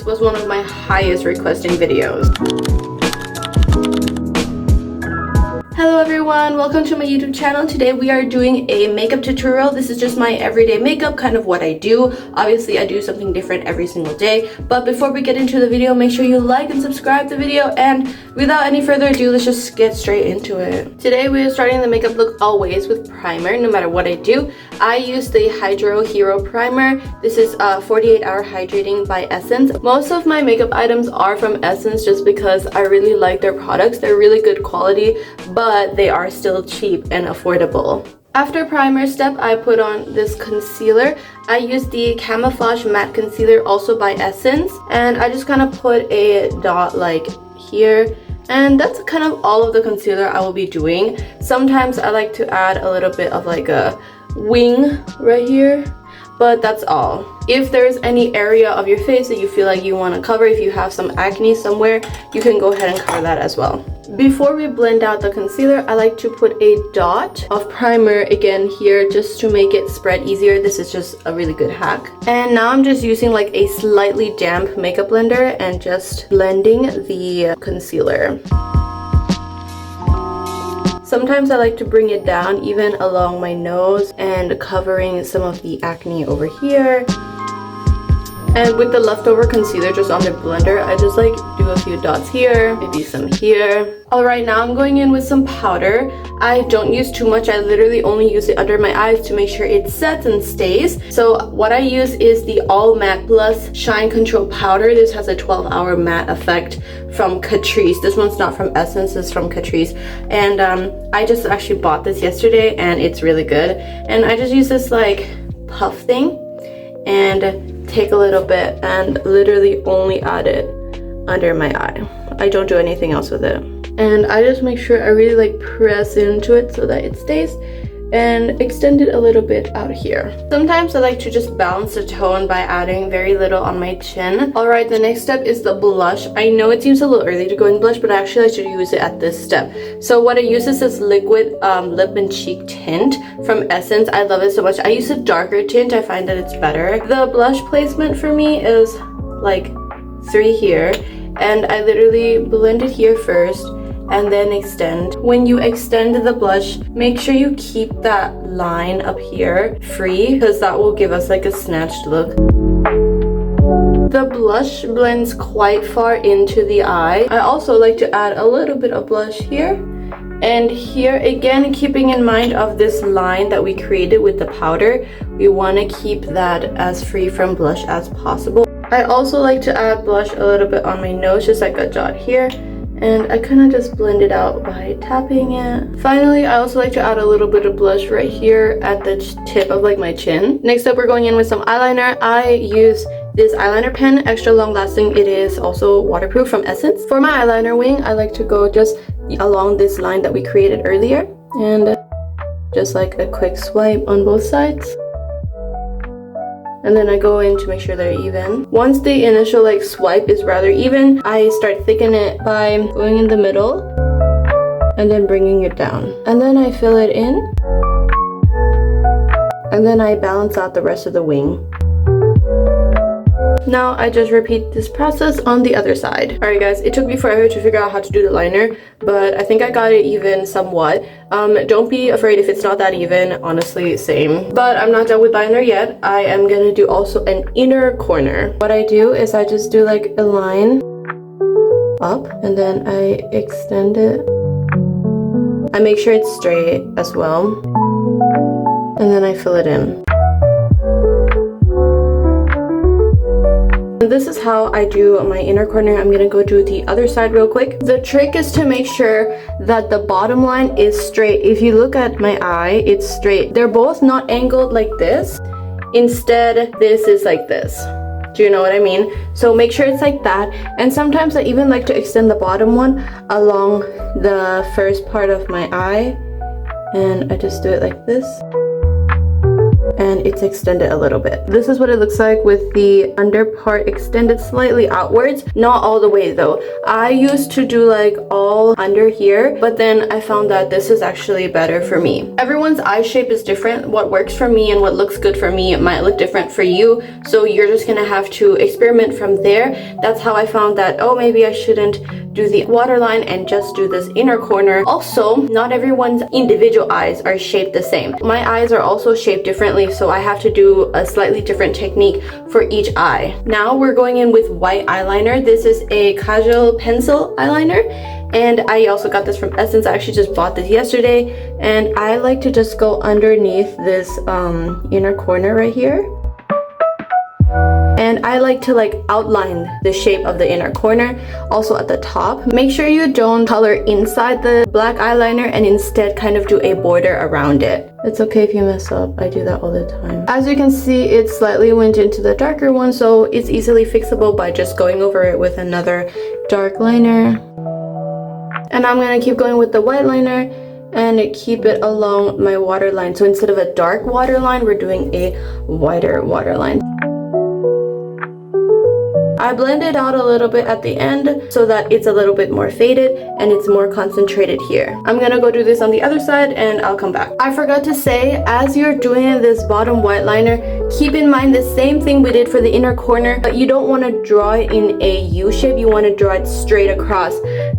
this was one of my highest requesting videos. Hello everyone, welcome to my YouTube channel. Today we are doing a makeup tutorial. This is just my everyday makeup, kind of what I do. Obviously I do something different every single day, but before we get into the video, make sure you like and subscribe the video, and without any further ado, let's just get straight into it. Today we are starting the makeup look always with primer. No matter what I do, I use the Hydro Hero Primer. This is 48 Hour Hydrating by Essence. Most of my makeup items are from Essence just because I really like their products. They're really good quality, but they are still cheap and affordable. After primer step, I put on this concealer. I use the Camouflage Matte Concealer, also by Essence, and I just kind of put a dot like here, and that's kind of all of the concealer I will be doing. Sometimes I like to add a little bit of like a wing right here, but that's all. If there's any area of your face that you feel like you want to cover, if you have some acne somewhere, you can go ahead and cover that as well. Before we blend out the concealer, I like to put a dot of primer again here just to make it spread easier. This is just a really good hack. And now I'm just using like a slightly damp makeup blender and just blending the concealer. Sometimes I like to bring it down even along my nose and covering some of the acne over here. And with the leftover concealer just on the blender, I just like do a few dots here, maybe some here. Alright, now I'm going in with some powder. I don't use too much. I literally only use it under my eyes to make sure it sets and stays. So what I use is the All Matte Plus Shine Control Powder. This has a 12-hour matte effect from Catrice. This one's not from Essence, it's from Catrice. And I just actually bought this yesterday and it's really good. And I just use this like puff thing and take a little bit and literally only add it under my eye. I don't do anything else with it. And I just make sure I really like press into it so that it stays, and extend it a little bit out here. Sometimes I like to just balance the tone by adding very little on my chin. Alright, the next step is the blush. I know it seems a little early to go in blush, but I actually like to use it at this step. So what I use is this liquid lip and cheek tint from Essence. I love it so much. I use a darker tint. I find that it's better. The blush placement for me is like 3 here, and I literally blend it here first and then extend. When you extend the blush, make sure you keep that line up here free, because that will give us like a snatched look. The blush blends quite far into the eye. I also like to add a little bit of blush here and here, again keeping in mind of this line that we created with the powder. We want to keep that as free from blush as possible. I also like to add blush a little bit on my nose, just like a dot here. And I kind of just blend it out by tapping it. Finally, I also like to add a little bit of blush right here at the tip of like my chin. Next up, we're going in with some eyeliner. I use this eyeliner pen, extra long lasting. It is also waterproof, from Essence. For my eyeliner wing, I like to go just along this line that we created earlier, and just like a quick swipe on both sides. And then I go in to make sure they're even. Once the initial like swipe is rather even, I start thickening it by going in the middle and then bringing it down. And then I fill it in. And then I balance out the rest of the wing. Now I just repeat this process on the other side. Alright guys, it took me forever to figure out how to do the liner, but I think I got it even somewhat. Don't be afraid if it's not that even, honestly, same. But I'm not done with liner yet. I am gonna do also an inner corner. What I do is I just do like a line up, and then I extend it. I make sure it's straight as well, and then I fill it in. This is how I do my inner corner. I'm gonna go do the other side real quick. The trick is to make sure that the bottom line is straight. If you look at my eye, it's straight. They're both not angled like this. Instead, this is like this. Do you know what I mean? So make sure it's like that. And sometimes I even like to extend the bottom one along the first part of my eye. And I just do it like this. and it's extended a little bit. This is what it looks like with the under part extended slightly outwards, not all the way though. I used to do like all under here, but then I found that this is actually better for me. Everyone's eye shape is different. What works for me and what looks good for me might look different for you, so you're just gonna have to experiment from there. That's how I found that, oh, maybe I shouldn't do the waterline and just do this inner corner. Also, not everyone's individual eyes are shaped the same. My eyes are also shaped differently, so I have to do a slightly different technique for each eye. Now we're going in with white eyeliner. This is a Kajal pencil eyeliner, and I also got this from Essence. I actually just bought this yesterday, and I like to just go underneath this inner corner right here. And I like to like outline the shape of the inner corner, also at the top. Make sure you don't color inside the black eyeliner and instead kind of do a border around it. It's okay if you mess up, I do that all the time. As you can see, it slightly went into the darker one, so it's easily fixable by just going over it with another dark liner. And I'm gonna keep going with the white liner and keep it along my waterline. So instead of a dark waterline, we're doing a whiter waterline. I blend it out a little bit at the end so that it's a little bit more faded and it's more concentrated here. I'm gonna go do this on the other side and I'll come back. I forgot to say, as you're doing this bottom white liner, keep in mind the same thing we did for the inner corner, but you don't want to draw it in a U shape, you want to draw it straight across.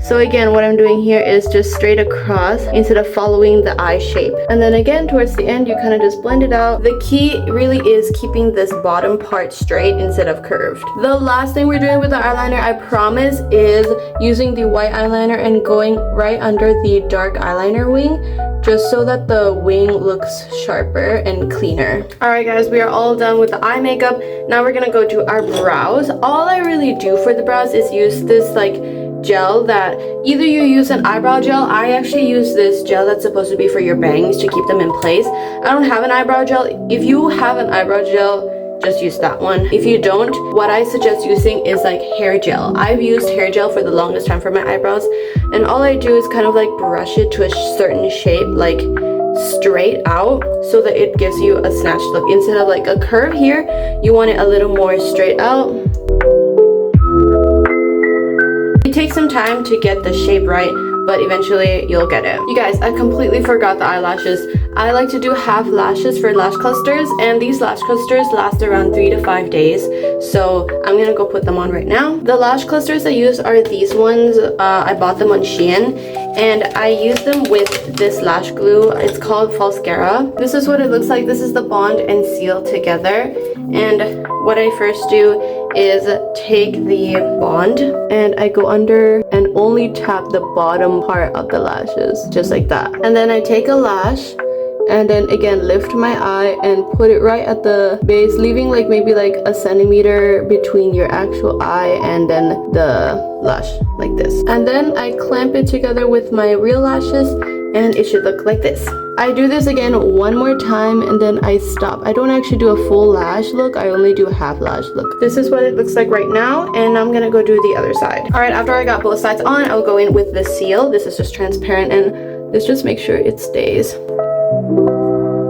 So again, what I'm doing here is just straight across instead of following the eye shape. And then again, towards the end, you kind of just blend it out. The key really is keeping this bottom part straight instead of curved. The last thing we're doing with the eyeliner, I promise, is using the white eyeliner and going right under the dark eyeliner wing, just so that the wing looks sharper and cleaner. Alright guys, we are all done with the eye makeup. Now we're gonna go do our brows. All I really do for the brows is use this like gel that either you use an eyebrow gel. I actually use this gel that's supposed to be for your bangs to keep them in place. I don't have an eyebrow gel. If you have an eyebrow gel, just use that one. If you don't, what I suggest using is like hair gel. I've used hair gel for the longest time for my eyebrows, and all I do is kind of like brush it to a certain shape, like straight out, so that it gives you a snatched look. Instead of like a curve here, you want it a little more straight out. It takes some time to get the shape right, but eventually you'll get it. You guys, I completely forgot the eyelashes. I like to do half lashes for lash clusters, and these lash clusters last around 3 to 5 days, so I'm gonna go put them on right now. The lash clusters I use are these ones. I bought them on Shein, and I use them with this lash glue. It's called Falscara. This is what it looks like. This is the bond and seal together, and what I first do is take the bond and I go under and only tap the bottom part of the lashes, just like that. And then I take a lash and then again lift my eye and put it right at the base, leaving like maybe like a centimeter between your actual eye and then the lash, like this. And then I clamp it together with my real lashes and it should look like this. I do this again one more time and then I stop. I don't actually do a full lash look, I only do a half lash look. This is what it looks like right now, and I'm gonna go do the other side. Alright, after I got both sides on, I'll go in with the seal. This is just transparent and this just makes sure it stays.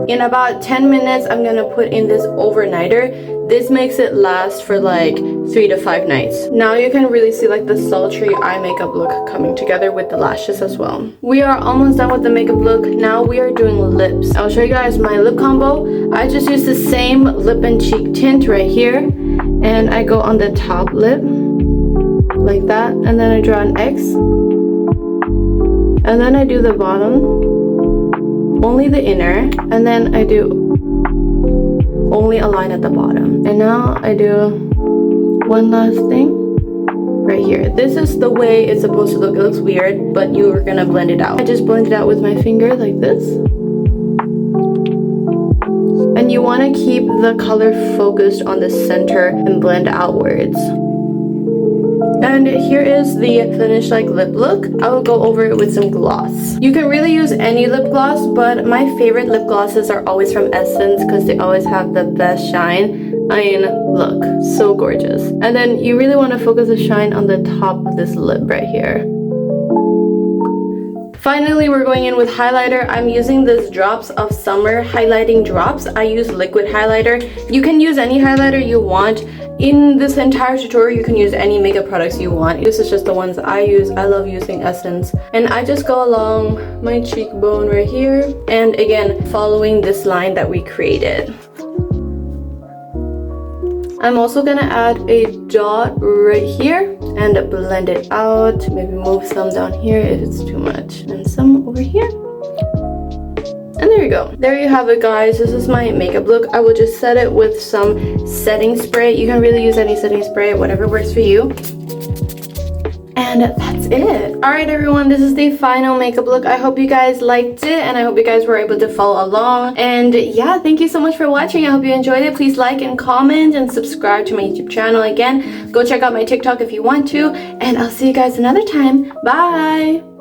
In about 10 minutes, I'm gonna put in this overnighter. This makes it last for like 3 to 5 nights. Now you can really see like the sultry eye makeup look coming together with the lashes as well. We are almost done with the makeup look. Now we are doing lips. I'll show you guys my lip combo. I just use the same lip and cheek tint right here, and I go on the top lip like that, and then I draw an X, and then I do the bottom, only the inner, and then I do only a line at the bottom. And now I do one last thing right here. This is the way it's supposed to look. It looks weird, but you're gonna blend it out. I just blend it out with my finger like this. And you want to keep the color focused on the center and blend outwards. And here is the finished like lip look. I will go over it with some gloss. You can really use any lip gloss, but my favorite lip glosses are always from Essence because they always have the best shine. I mean, look, so gorgeous. And then you really want to focus the shine on the top of this lip right here. Finally, we're going in with highlighter. I'm using this Drops of Summer highlighting drops. I use liquid highlighter. You can use any highlighter you want. In this entire tutorial, you can use any makeup products you want. This is just the ones I use. I love using Essence. And I just go along my cheekbone right here. And again, following this line that we created. I'm also gonna add a dot right here and blend it out. Maybe move some down here if it's too much. And some over here. And there you go. There you have it, guys. This is my makeup look. I will just set it with some setting spray. You can really use any setting spray, whatever works for you. And that's it. Alright everyone, this is the final makeup look. I hope you guys liked it and I hope you guys were able to follow along. And yeah, thank you so much for watching. I hope you enjoyed it. Please like and comment and subscribe to my YouTube channel. Again, go check out my TikTok if you want to. And I'll see you guys another time. Bye!